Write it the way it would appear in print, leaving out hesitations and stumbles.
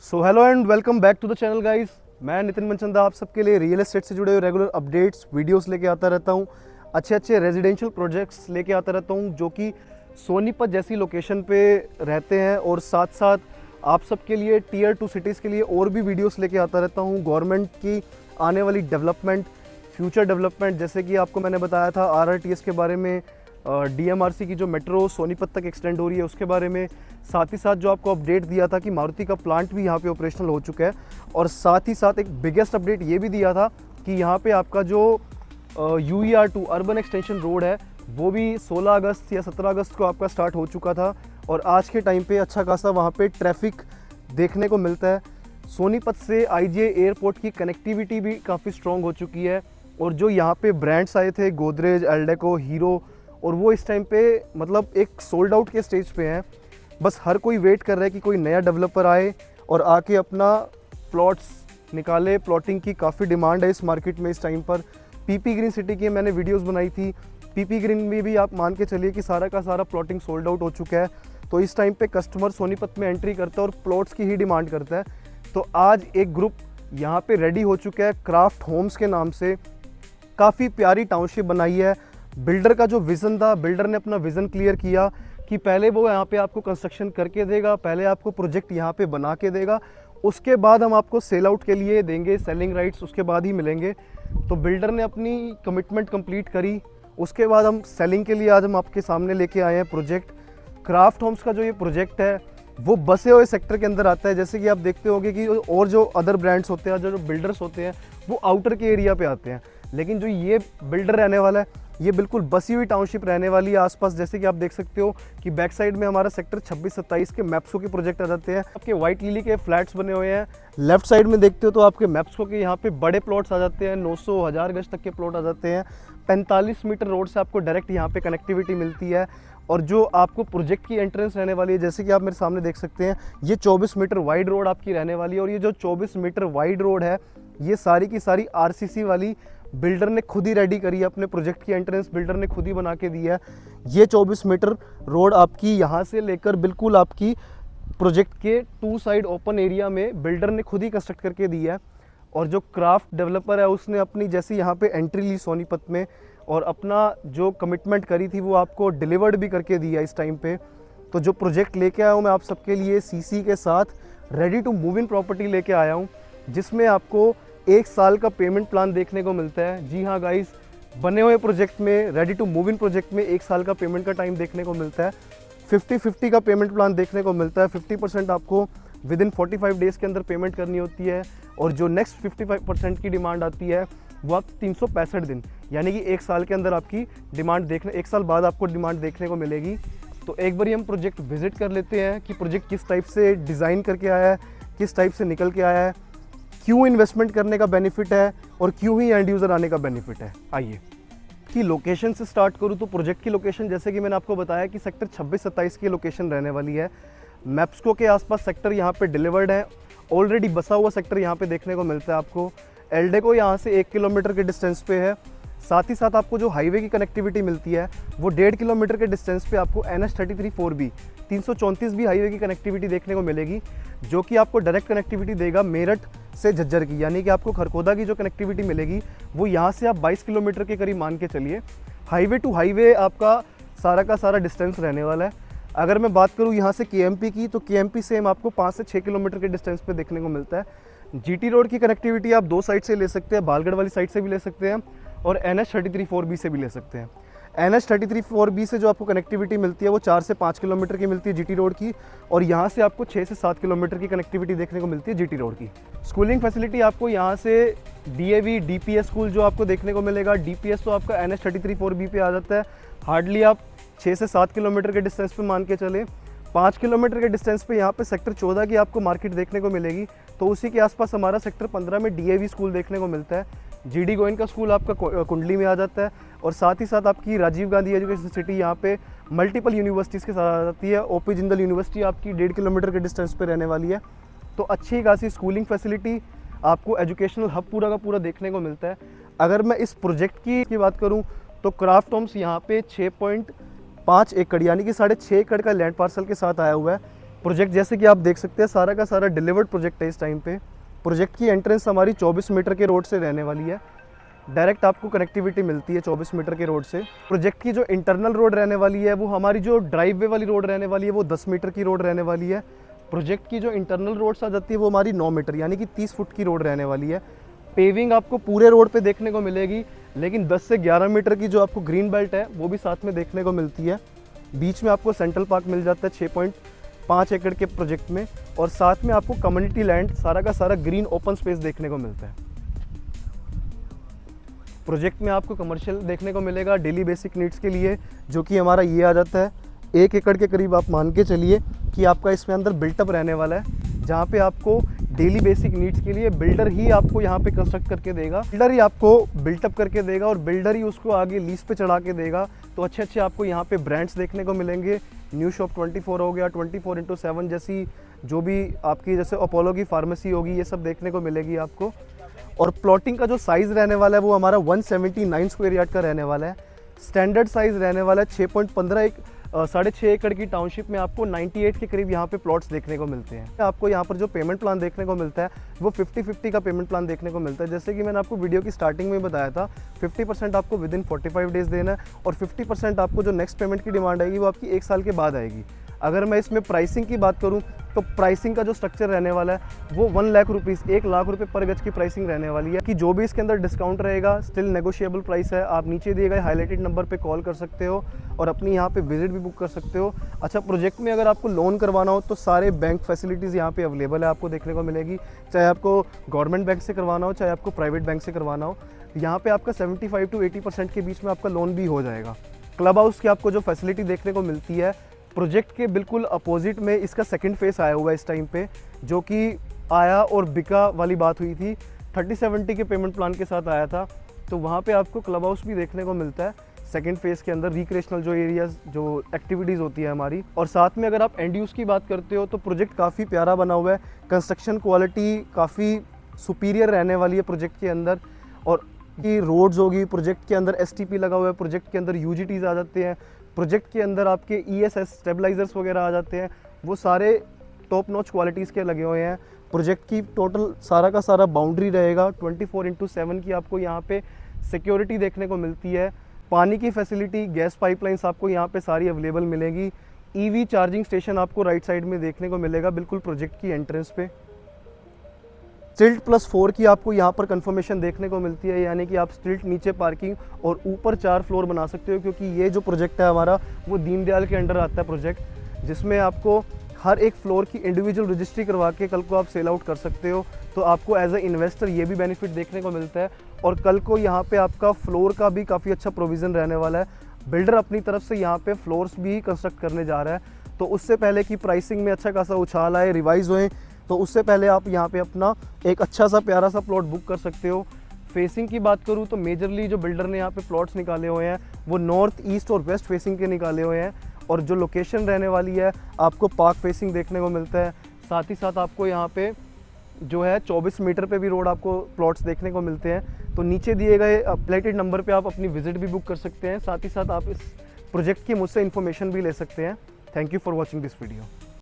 So hello and welcome back to the channel guys. मैं नितिन मनचंदा आप सबके लिए रियल एस्टेट से जुड़े हुए रेगुलर अपडेट्स वीडियोस लेके आता रहता हूँ। अच्छे अच्छे रेजिडेंशियल प्रोजेक्ट्स लेके आता रहता हूँ जो कि सोनीपत जैसी लोकेशन पे रहते हैं, और साथ साथ आप सबके लिए टीयर 2 सिटीज़ के लिए और भी वीडियोस लेके आता रहता हूँ। गवर्नमेंट की आने वाली डेवलपमेंट, फ्यूचर डेवलपमेंट, जैसे कि आपको मैंने बताया था RRTS के बारे में, DMRC की जो मेट्रो सोनीपत तक एक्सटेंड हो रही है उसके बारे में, साथ ही साथ जो आपको अपडेट दिया था कि मारुति का प्लांट भी यहाँ पे ऑपरेशनल हो चुका है, और साथ ही साथ एक बिगेस्ट अपडेट ये भी दिया था कि यहाँ पे आपका जो UER2 अर्बन एक्सटेंशन रोड है वो भी 16 अगस्त या 17 अगस्त को आपका स्टार्ट हो चुका था, और आज के टाइम पे अच्छा खासा वहाँ पे ट्रैफिक देखने को मिलता है। सोनीपत से IGI एयरपोर्ट की कनेक्टिविटी भी काफ़ी स्ट्रॉन्ग हो चुकी है, और जो यहाँ पे ब्रांड्स आए थे गोदरेज, एल्डेको, हीरो, और वो इस टाइम पे मतलब एक सोल्ड आउट के स्टेज पे हैं। बस हर कोई वेट कर रहा है कि कोई नया डेवलपर आए और आके अपना प्लॉट्स निकाले। प्लॉटिंग की काफ़ी डिमांड है इस मार्केट में इस टाइम पर। PP ग्रीन सिटी की मैंने वीडियोस बनाई थी। PP ग्रीन में भी आप मान के चलिए कि सारा का सारा प्लॉटिंग सोल्ड आउट हो चुका है। तो इस टाइम पे कस्टमर सोनीपत में एंट्री करता है और प्लॉट्स की ही डिमांड करता है। तो आज एक ग्रुप यहाँ पे रेडी हो चुका है क्राफ्ट होम्स के नाम से। काफ़ी प्यारी टाउनशिप बनाई है। बिल्डर का जो विज़न था, बिल्डर ने अपना विज़न क्लियर किया कि पहले वो यहाँ पे आपको कंस्ट्रक्शन करके देगा, पहले आपको प्रोजेक्ट यहाँ पे बना के देगा, उसके बाद हम आपको सेल आउट के लिए देंगे सेलिंग राइट्स, उसके बाद ही मिलेंगे। तो बिल्डर ने अपनी कमिटमेंट कंप्लीट करी, उसके बाद हम सेलिंग के लिए आज हम आपके सामने लेके आए हैं प्रोजेक्ट। क्राफ्ट होम्स का जो ये प्रोजेक्ट है वो बसे हुए सेक्टर के अंदर आता है। जैसे कि आप देखते होंगे कि और जो अदर ब्रांड्स होते हैं, जो बिल्डर्स होते हैं, वो आउटर के एरिया पे आते हैं, लेकिन जो ये बिल्डर रहने वाला है ये बिल्कुल बसी हुई टाउनशिप रहने वाली है आसपास। जैसे कि आप देख सकते हो कि बैक साइड में हमारा सेक्टर 26-27 के मैप्सको के प्रोजेक्ट आ जाते हैं। आपके व्हाइट लिली के फ्लैट्स बने हुए हैं। लेफ्ट साइड में देखते हो तो आपके मैप्सको के यहाँ पे बड़े प्लॉट्स आ जाते हैं, 900-1000 गज तक के प्लॉट आ जाते हैं। 45 मीटर रोड से आपको डायरेक्ट यहाँ पे कनेक्टिविटी मिलती है। और जो आपको प्रोजेक्ट की एंट्रेंस रहने वाली है, जैसे कि आप मेरे सामने देख सकते हैं, ये 24 मीटर वाइड रोड आपकी रहने वाली है। और ये जो 24 मीटर वाइड रोड है ये सारी की सारी RCC वाली बिल्डर ने खुद ही रेडी करी है। अपने प्रोजेक्ट की एंट्रेंस बिल्डर ने खुद ही बना के दी है। ये 24 मीटर रोड आपकी यहाँ से लेकर बिल्कुल आपकी प्रोजेक्ट के 2 साइड ओपन एरिया में बिल्डर ने खुद ही कंस्ट्रक्ट करके दी है। और जो क्राफ्ट डेवलपर है उसने अपनी जैसे यहाँ पे एंट्री ली सोनीपत में, और अपना जो कमिटमेंट करी थी वो आपको डिलीवर्ड भी करके दिया इस टाइम पे। तो जो प्रोजेक्ट लेके आया हूँ मैं आप सबके लिए CC के साथ ready to move in property लेके आया हूँ, जिसमें आपको 1 साल का पेमेंट प्लान देखने को मिलता है। जी हाँ गाइस, बने हुए प्रोजेक्ट में, ready to move in project में 1 साल का पेमेंट का टाइम देखने को मिलता है। 50-50 का पेमेंट प्लान देखने को मिलता है। 50% आपको विद इन 45 डेज़ के अंदर पेमेंट करनी होती है, और जो नेक्स्ट 55% की डिमांड आती है वो आप 365 दिन, यानी कि 1 साल के अंदर आपकी डिमांड देखने, 1 साल बाद आपको डिमांड देखने को मिलेगी। तो एक बार हम प्रोजेक्ट विजिट कर लेते हैं कि प्रोजेक्ट किस टाइप से डिज़ाइन करके आया है, किस टाइप से निकल के आया है, क्यों इन्वेस्टमेंट करने का बेनिफिट है, और क्यों ही एंड यूज़र आने का बेनिफिट है। आइए कि लोकेशन से स्टार्ट करूँ तो प्रोजेक्ट की लोकेशन, जैसे कि मैंने आपको बताया कि सेक्टर 26-27 की लोकेशन रहने वाली है। मैप्सको के आसपास सेक्टर यहाँ पे डिलीवर्ड है, ऑलरेडी बसा हुआ सेक्टर यहाँ पे देखने को मिलता है आपको। एल्डेको यहाँ से 1 किलोमीटर के डिस्टेंस पे है। साथ ही साथ आपको जो हाईवे की कनेक्टिविटी मिलती है वो 1.5 किलोमीटर के डिस्टेंस पे आपको NH33 4B 334 भी हाईवे की कनेक्टिविटी देखने को मिलेगी, जो कि आपको डायरेक्ट कनेक्टिविटी देगा मेरठ से झज्जर की, यानी कि आपको खरखोदा की जो कनेक्टिविटी मिलेगी वो यहाँ से आप 22 किलोमीटर के करीब मान के चलिए। हाईवे टू हाईवे आपका सारा का सारा डिस्टेंस रहने वाला है। अगर मैं बात करूँ यहाँ से KMP की, तो KMP सेम आपको 5 से 6 किलोमीटर के डिस्टेंस पे देखने को मिलता है। GT रोड की कनेक्टिविटी आप 2 साइड से ले सकते हैं, बालगढ़ वाली साइड से भी ले सकते हैं और NH33 4B से भी ले सकते हैं। NH33 4B से जो आपको कनेक्टिविटी मिलती है वो 4 से 5 किलोमीटर की मिलती है GT रोड की, और यहाँ से आपको 6 से 7 किलोमीटर की कनेक्टिविटी देखने को मिलती है GT रोड की। स्कूलिंग फैसिलिटी आपको यहाँ से DAV DPS स्कूल जो आपको देखने को मिलेगा। DPS तो आपका NH33 4B पे आ जाता है। हार्डली आप 6 से 7 किलोमीटर के डिस्टेंस पे मान के चले। 5 किलोमीटर के डिस्टेंस पे यहाँ पे सेक्टर 14 की आपको मार्केट देखने को मिलेगी। तो उसी के आसपास हमारा सेक्टर 15 में DAV स्कूल देखने को मिलता है। GD गोयनका स्कूल आपका कुंडली में आ जाता है, और साथ ही साथ आपकी राजीव गांधी एजुकेशन सिटी यहाँ पे मल्टीपल यूनिवर्सिटीज़ के साथ आ जाती है। OP जिंदल यूनिवर्सिटी आपकी 1.5 किलोमीटर के डिस्टेंस पे रहने वाली है। तो अच्छी खासी स्कूलिंग फैसिलिटी, आपको एजुकेशनल हब पूरा का पूरा देखने को मिलता है। अगर मैं इस प्रोजेक्ट की बात करूँ तो क्राफ्ट होम्स यहाँ पे 6.5 एकड़ यानी कि 6.5 एकड़ का लैंड पार्सल के साथ आया हुआ है। प्रोजेक्ट जैसे कि आप देख सकते हैं सारा का सारा डिलीवर्ड प्रोजेक्ट है इस टाइम पे। प्रोजेक्ट की एंट्रेंस हमारी 24 मीटर के रोड से रहने वाली है। डायरेक्ट आपको कनेक्टिविटी मिलती है 24 मीटर के रोड से। प्रोजेक्ट की जो इंटरनल रोड रहने वाली है वो हमारी जो ड्राइव वे वाली रोड रहने वाली है वो 10 मीटर की रोड रहने वाली है। प्रोजेक्ट की जो इंटरनल रोड्स आ जाती है वो हमारी 9 मीटर यानी कि 30 फुट की रोड रहने वाली है। पेविंग आपको पूरे रोड पे देखने को मिलेगी, लेकिन 10 से 11 मीटर की जो आपको ग्रीन बेल्ट है वो भी साथ में देखने को मिलती है। बीच में आपको सेंट्रल पार्क मिल जाता है 6.5 एकड़ के प्रोजेक्ट में, और साथ में आपको कम्युनिटी लैंड सारा का सारा ग्रीन ओपन स्पेस देखने को मिलता है। प्रोजेक्ट में आपको कमर्शियल देखने को मिलेगा डेली बेसिक नीड्स के लिए, जो कि हमारा ये आ जाता है 1 एकड़ के करीब। आप मान के चलिए कि आपका इसमें अंदर बिल्टअप रहने वाला है, जहाँ पे आपको डेली बेसिक नीड्स के लिए बिल्डर ही आपको यहाँ पे कंस्ट्रक्ट करके देगा, बिल्डर ही आपको बिल्टअप करके देगा और बिल्डर ही उसको आगे लीज पे चढ़ा के देगा। तो अच्छे अच्छे आपको यहाँ पे ब्रांड्स देखने को मिलेंगे। न्यू शॉप 24 हो गया, 24x7 जैसी जो भी आपकी जैसे अपोलो की फार्मेसी होगी, ये सब देखने को मिलेगी आपको। और प्लॉटिंग का जो साइज़ रहने वाला है वो हमारा 179 स्क्वायर यार्ड का रहने वाला है। स्टैंडर्ड साइज़ रहने वाला है 6.15 6.5 एकड़ की टाउनशिप में आपको 98 के करीब यहाँ पे प्लॉट्स देखने को मिलते हैं। आपको यहाँ पर जो पेमेंट प्लान देखने को मिलता है वो 50-50 का पेमेंट प्लान देखने को मिलता है। जैसे कि मैंने आपको वीडियो की स्टार्टिंग में बताया था, 50% आपको विदिन 45 डेज़ देना है और 50% आपको जो नेक्स्ट पेमेंट की डिमांड आएगी वो आपकी 1 साल के बाद आएगी। अगर मैं इसमें प्राइसिंग की बात करूं तो प्राइसिंग का जो स्ट्रक्चर रहने वाला है वो 1 लाख रुपीज़ 1 लाख रुपए पर गज की प्राइसिंग रहने वाली है। कि जो भी इसके अंदर डिस्काउंट रहेगा स्टिल नेगोशिएबल प्राइस है। आप नीचे दिए गए हाईलाइटेड नंबर पे कॉल कर सकते हो और अपनी यहाँ पे विजिट भी बुक कर सकते हो। अच्छा, प्रोजेक्ट में अगर आपको लोन करवाना हो तो सारे बैंक फैसिलिटीज़ यहाँ पे अवेलेबल है, आपको देखने को मिलेगी। चाहे आपको गवर्नमेंट बैंक से करवाना हो, चाहे आपको प्राइवेट बैंक से करवाना हो, यहाँ पे आपका 75 to 80% के बीच में आपका लोन भी हो जाएगा। क्लब हाउस की आपको जो फैसिलिटी देखने को मिलती है, प्रोजेक्ट के बिल्कुल अपोजिट में इसका सेकंड फेस आया हुआ है इस टाइम पे, जो कि आया और बिका वाली बात हुई थी। 30-70 के पेमेंट प्लान के साथ आया था, तो वहाँ पे आपको क्लब हाउस भी देखने को मिलता है सेकंड फेज़ के अंदर। रिक्रिएशनल जो एरियाज जो एक्टिविटीज़ होती है हमारी, और साथ में अगर आप एंड यूज़ की बात करते हो तो प्रोजेक्ट काफ़ी प्यारा बना हुआ है। कंस्ट्रक्शन क्वालिटी काफ़ी सुपीरियर रहने वाली है प्रोजेक्ट के अंदर। और की रोड्स होगी, प्रोजेक्ट के अंदर STP लगा हुआ है, प्रोजेक्ट के अंदर UGTs आ जाते हैं, प्रोजेक्ट के अंदर आपके ESS स्टेबलाइजर्स वगैरह आ जाते हैं। वो सारे टॉप नॉच क्वालिटीज़ के लगे हुए हैं। प्रोजेक्ट की टोटल सारा का सारा बाउंड्री रहेगा 24x7 की। आपको यहाँ पे सिक्योरिटी देखने को मिलती है। पानी की फैसिलिटी, गैस पाइपलाइंस आपको यहाँ पे सारी अवेलेबल मिलेगी। EV चार्जिंग स्टेशन आपको राइट साइड में देखने को मिलेगा बिल्कुल प्रोजेक्ट की एंट्रेंस पे। स्टिल्ट +4 की आपको यहाँ पर कंफर्मेशन देखने को मिलती है, यानी कि आप स्टिल्ट नीचे पार्किंग और ऊपर 4 फ्लोर बना सकते हो, क्योंकि ये जो प्रोजेक्ट है हमारा वो दीनदयाल के अंडर आता है प्रोजेक्ट, जिसमें आपको हर एक फ्लोर की इंडिविजुअल रजिस्ट्री करवा के कल को आप सेल आउट कर सकते हो। तो आपको एज ए इन्वेस्टर ये भी बेनिफिट देखने को मिलता है। और कल को यहाँ पे आपका फ्लोर का भी काफ़ी अच्छा प्रोविज़न रहने वाला है। बिल्डर अपनी तरफ से यहाँ पे फ्लोर्स भी कंस्ट्रक्ट करने जा रहा है, तो उससे पहले कि प्राइसिंग में अच्छा खासा उछाल आए, रिवाइज़ होए, तो उससे पहले आप यहाँ पे अपना एक अच्छा सा प्यारा सा प्लॉट बुक कर सकते हो। फेसिंग की बात करूँ तो मेजरली जो बिल्डर ने यहाँ पे प्लॉट्स निकाले हुए हैं वो नॉर्थ, ईस्ट और वेस्ट फेसिंग के निकाले हुए हैं। और जो लोकेशन रहने वाली है आपको पार्क फेसिंग देखने को मिलता है। साथ ही साथ आपको यहाँ पे जो है 24 मीटर पे भी रोड आपको प्लॉट्स देखने को मिलते हैं। तो नीचे दिए गए प्लेटेड नंबर पे आप अपनी विजिट भी बुक कर सकते हैं। साथ ही साथ आप इस प्रोजेक्ट की मुझसे इन्फॉर्मेशन भी ले सकते हैं। Thank you for watching this video.